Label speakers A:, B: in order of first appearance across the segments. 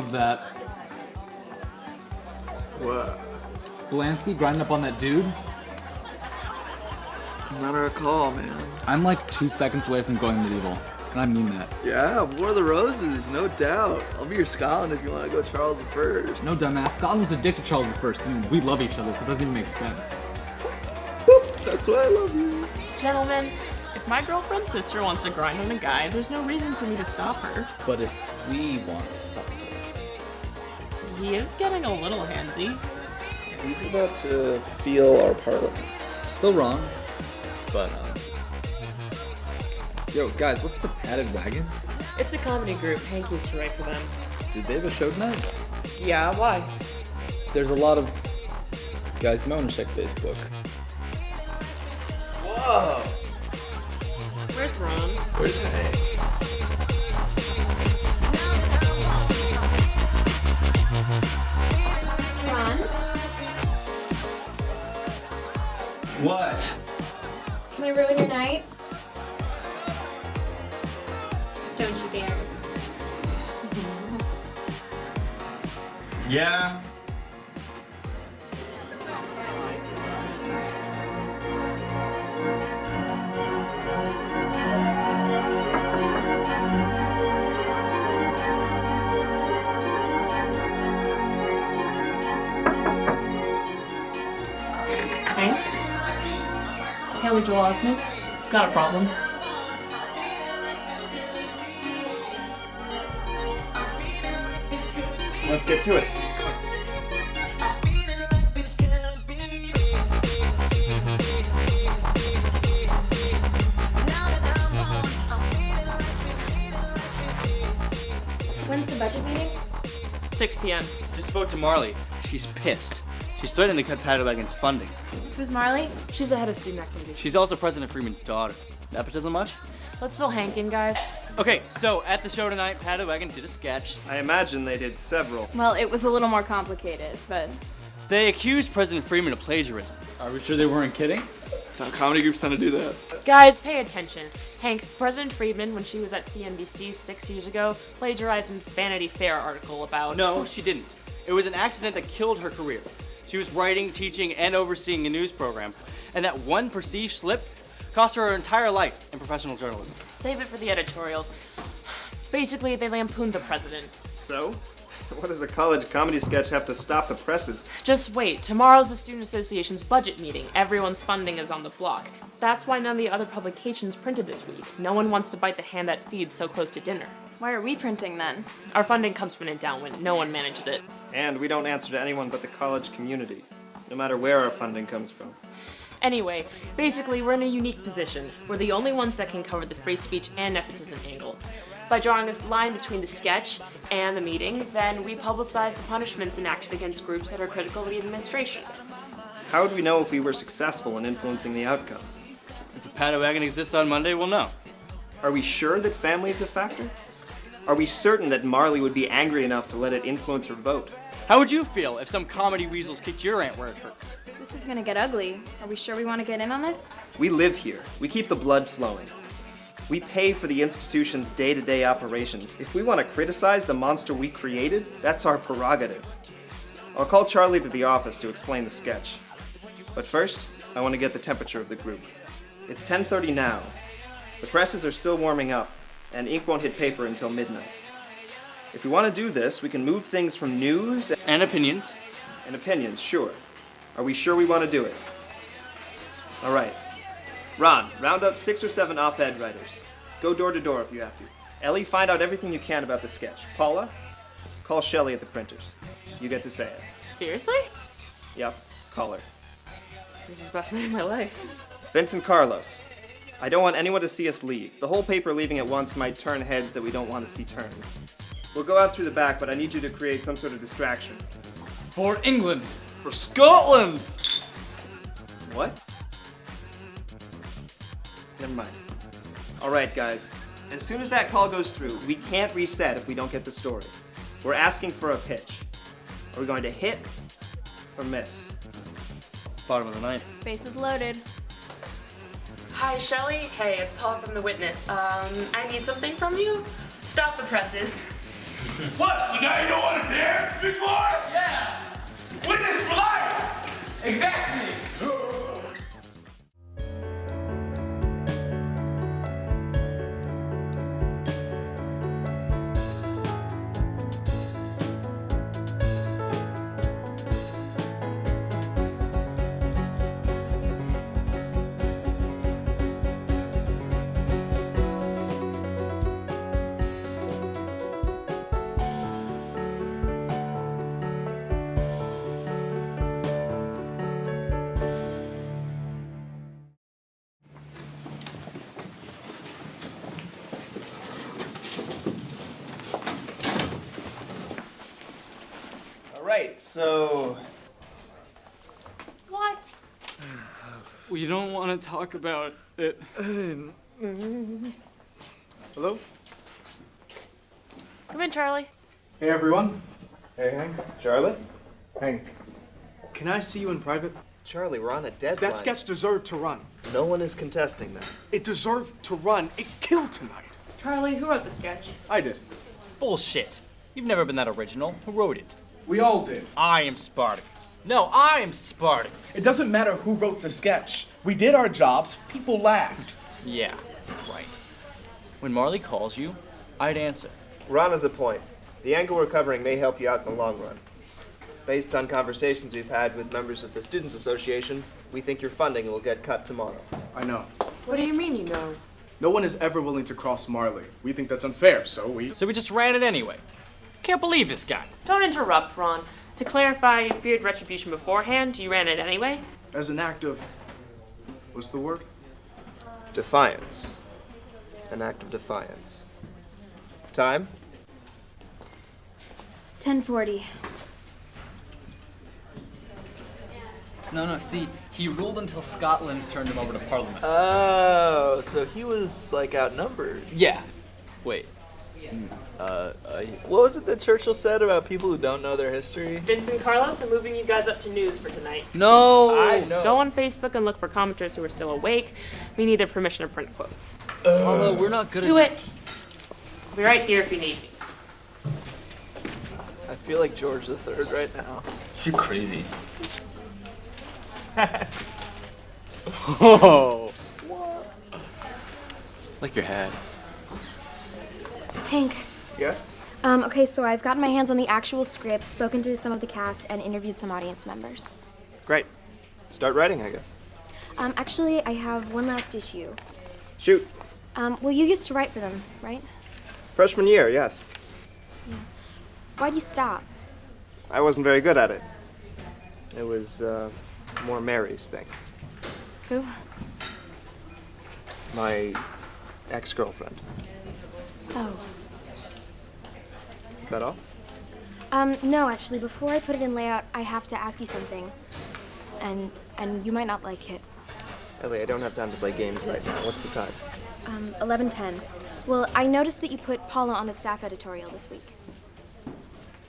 A: love that.
B: What?
A: Is Belansky grinding up on that dude?
B: Not our call, man.
A: I'm like 2 seconds away from going medieval, and I mean that.
B: Yeah, War of the Roses, no doubt. I'll be your Scotland if you want to go Charles I.
A: No, dumbass. Scotland was addicted to Charles I, and we love each other, so it doesn't even make sense.
B: That's why I love you.
C: Gentlemen, if my girlfriend's sister wants to grind on a guy, there's no reason for me to stop her.
A: But if we want to stop her.
C: He is getting a little handsy.
B: He's about to feel our parliament.
A: Still wrong, but yo, guys, what's the Padded Wagon?
C: It's a comedy group. Hank used to write for them.
A: Did they have a show tonight?
C: Yeah, why?
A: There's a lot of guys know to check Facebook.
B: Whoa!
C: Where's Ron?
B: Where's Hank?
D: Ron?
B: What?
D: Can I ruin your night? Don't you dare.
B: Yeah.
C: Hank? Haley Joel Osment? Got a problem.
B: Let's get to it.
D: When's the budget meeting?
C: 6 p.m.
E: Just spoke to Marley. She's pissed. She's threatening to cut Paddlewagon's funding.
D: Who's Marley?
C: She's the head of student activities.
E: She's also President Freeman's daughter. Nepotism much?
C: Let's fill Hank in, guys.
E: Okay, so at the show tonight, Paddlewagon did a sketch.
F: I imagine they did several.
D: Well, it was a little more complicated, but...
E: They accused President Freeman of plagiarism.
A: Are we sure they weren't kidding?
B: Comedy groups tend to do that.
C: Guys, pay attention. Hank, President Friedman, when she was at CNBC 6 years ago, plagiarized a Vanity Fair article about...
E: No, she didn't. It was an accident that killed her career. She was writing, teaching, and overseeing a news program, and that one perceived slip cost her entire life in professional journalism.
C: Save it for the editorials. Basically, they lampooned the president.
F: So? What does a college comedy sketch have to stop the presses?
C: Just wait, tomorrow's the Student Association's budget meeting. Everyone's funding is on the block. That's why none of the other publications printed this week. No one wants to bite the hand that feeds so close to dinner.
D: Why are we printing then?
C: Our funding comes from an endowment. No one manages it.
F: And we don't answer to anyone but the college community, no matter where our funding comes from.
C: Anyway, basically, we're in a unique position. We're the only ones that can cover the free speech and nepotism angle. By drawing this line between the sketch and the meeting, then we publicize the punishments enacted against groups that are critical of the administration.
F: How would we know if we were successful in influencing the outcome?
E: If the Paddlewagon exists on Monday, we'll know.
F: Are we sure that family is a factor? Are we certain that Marley would be angry enough to let it influence her vote?
E: How would you feel if some comedy weasels kicked your aunt where it hurts?
D: This is gonna get ugly. Are we sure we want to get in on this?
F: We live here. We keep the blood flowing. We pay for the institution's day-to-day operations. If we want to criticize the monster we created, that's our prerogative. I'll call Charlie to the office to explain the sketch. But first, I want to get the temperature of the group. It's 10:30 now. The presses are still warming up, and ink won't hit paper until midnight. If we want to do this, we can move things from news
E: And opinions.
F: and opinions, sure. Are we sure we want to do it? All right. Ron, round up 6 or 7 op-ed writers. Go door to door if you have to. Ellie, find out everything you can about the sketch. Paula, call Shelley at the printers. You get to say it.
C: Seriously?
F: Yep, call her.
C: This is the best night of my life.
F: Vincent Carlos, I don't want anyone to see us leave. The whole paper leaving at once might turn heads that we don't want to see turned. We'll go out through the back, but I need you to create some sort of distraction.
A: For England!
E: For Scotland!
F: What? Never mind. All right, guys. As soon as that call goes through, we can't reset if we don't get the story. We're asking for a pitch. Are we going to hit or miss?
E: Bottom of the ninth.
D: Bases loaded.
C: Hi, Shelley. Hey, it's Paula from The Witness. I need something from you. Stop the presses.
G: What? So now you don't want to dance, big boy? Yeah. Witness for life.
A: Exactly.
F: All right, so
C: What?
A: We don't want to talk about it.
F: hello.
C: Come in, Charlie.
H: Hey everyone. Hey Hank.
F: Charlie?
H: Hank. Can I see you in private?
F: Charlie, we're on a deadline.
H: That sketch deserved to run.
F: No one is contesting that.
H: It deserved to run. It killed tonight.
C: Charlie, who wrote the sketch?
H: I did.
E: Bullshit. You've never been that original. Who wrote it?
H: We all did.
E: I am Spartacus. No, I am Spartacus.
I: It doesn't matter who wrote the sketch. We did our jobs. People laughed.
E: Yeah, right. When Marley calls you, I'd answer.
F: Ron has a point. The angle we're covering may help you out in the long run. Based on conversations we've had with members of the Students Association, we think your funding will get cut tomorrow.
H: I know.
C: What do you mean you know?
H: No one is ever willing to cross Marley. We think that's unfair, so we...
E: So we just ran it anyway. Can't believe this guy.
C: Don't interrupt, Ron. To clarify, you feared retribution beforehand, you ran it anyway?
H: As an act of... what's the word?
F: Defiance. An act of defiance. Time?
D: 10:40.
A: No, see, he ruled until Scotland turned him over to Parliament.
B: Oh, so he was like outnumbered.
A: Yeah. Wait.
B: What was it that Churchill said about people who don't know their history?
C: Vince and Carlos are moving you guys up to news for tonight.
A: No!
B: I know.
C: Go on Facebook and look for commenters who are still awake. We need their permission to print quotes.
A: Paula, we're not good
C: Do
A: at...
C: it! I'll be right here if you need me.
B: I feel like George III right now.
A: You're crazy. Oh. What? Like your hat.
D: Hank.
F: Yes?
D: Okay, so I've gotten my hands on the actual script, spoken to some of the cast, and interviewed some audience members.
F: Great. Start writing, I guess.
D: Actually, I have one last issue.
F: Shoot.
D: Well, you used to write for them, right?
F: Freshman year, yes.
D: Why'd you stop?
F: I wasn't very good at it. It was, more Mary's thing.
D: Who?
F: My ex-girlfriend.
D: Oh.
F: Is that all?
D: No, actually, before I put it in layout, I have to ask you something. And you might not like it.
F: Ellie, I don't have time to play games right now. What's the time?
D: 11:10. Well, I noticed that you put Paula on the staff editorial this week.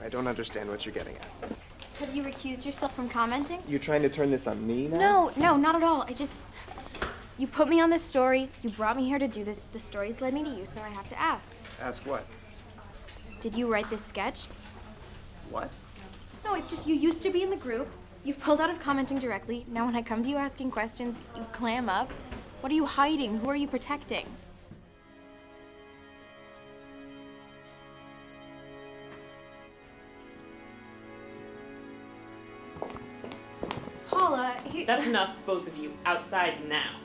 F: I don't understand what you're getting at.
D: Have you recused yourself from commenting?
F: You trying to turn this on me now?
D: No, not at all. You put me on this story, you brought me here to do this, the story's led me to you, so I have to ask.
F: Ask what?
D: Did you write this sketch?
F: What?
D: No, it's just you used to be in the group, you've pulled out of commenting directly, now when I come to you asking questions, you clam up. What are you hiding? Who are you protecting? Paula,
C: That's enough, both of you. Outside now.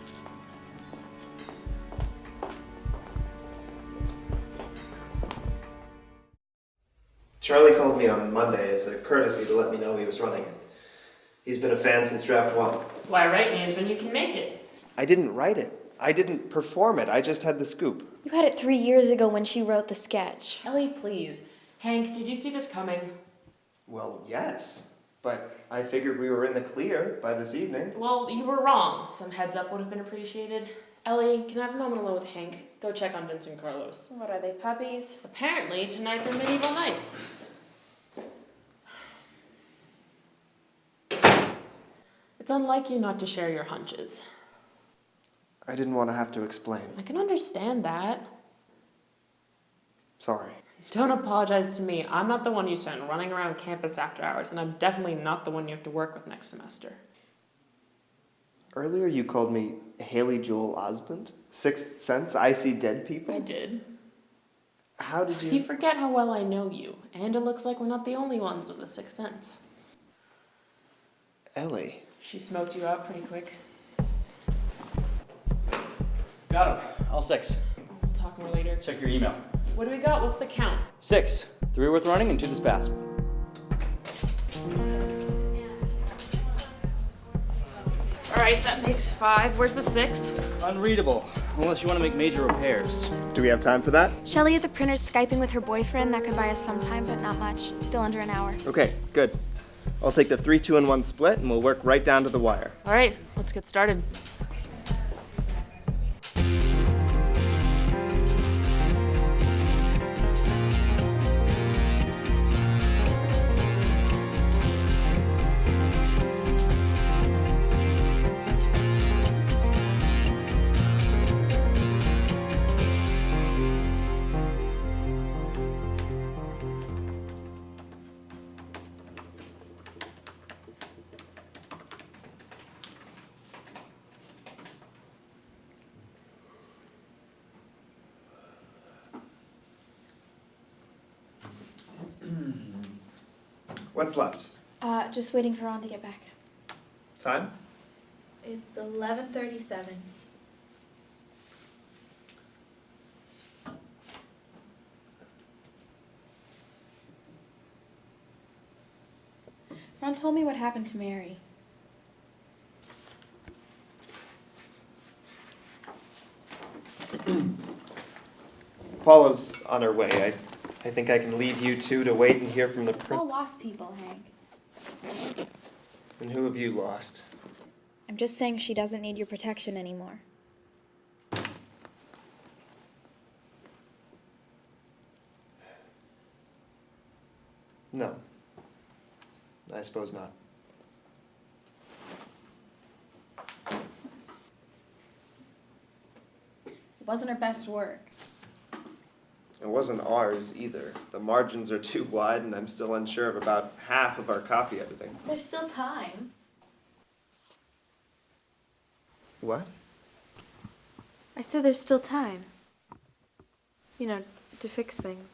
F: Charlie called me on Monday as a courtesy to let me know he was running it. He's been a fan since draft 1.
C: Why write news when you can make it?
F: I didn't write it. I didn't perform it. I just had the scoop.
D: You had it 3 years ago when she wrote the sketch.
C: Ellie, please. Hank, did you see this coming?
F: Well, yes. But I figured we were in the clear by this evening.
C: Well, you were wrong. Some heads up would have been appreciated. Ellie, can I have a moment alone with Hank? Go check on Vince and Carlos.
D: What are they, puppies?
C: Apparently, tonight they're medieval knights. It's unlike you not to share your hunches.
F: I didn't want to have to explain.
C: I can understand that.
F: Sorry.
C: Don't apologize to me. I'm not the one you sent running around campus after hours, and I'm definitely not the one you have to work with next semester.
F: Earlier you called me Haley Joel Osmond? Sixth Sense, I see dead people?
C: I did.
F: How did you...
C: You forget how well I know you, and it looks like we're not the only ones with a sixth sense.
F: Ellie.
C: She smoked you out pretty quick.
E: Got him. All 6.
C: We'll talk more later.
E: Check your email.
C: What do we got? What's the count?
E: 6. 3 worth running and 2 this pass.
C: Alright, that makes 5. Where's the 6th?
E: Unreadable, unless you want to make major repairs.
F: Do we have time for that?
D: Shelly at the printer's Skyping with her boyfriend. That could buy us some time, but not much. Still under an hour.
F: Okay, good. I'll take the 3, 2, and 1 split, and we'll work right down to the wire.
C: Alright, let's get started.
F: What's left?
D: Just waiting for Ron to get back.
F: Time?
J: It's 11:37.
D: Ron told me what happened to Mary.
F: Paula's on her way. I think I can leave you two to wait and hear from the
D: All lost people, Hank.
F: And who have you lost?
D: I'm just saying she doesn't need your protection anymore.
F: No. I suppose not.
D: It wasn't her best work.
F: It wasn't ours either. The margins are too wide, and I'm still unsure of about half of our copy editing.
J: There's still time.
F: What?
D: I said there's still time. You know, to fix things.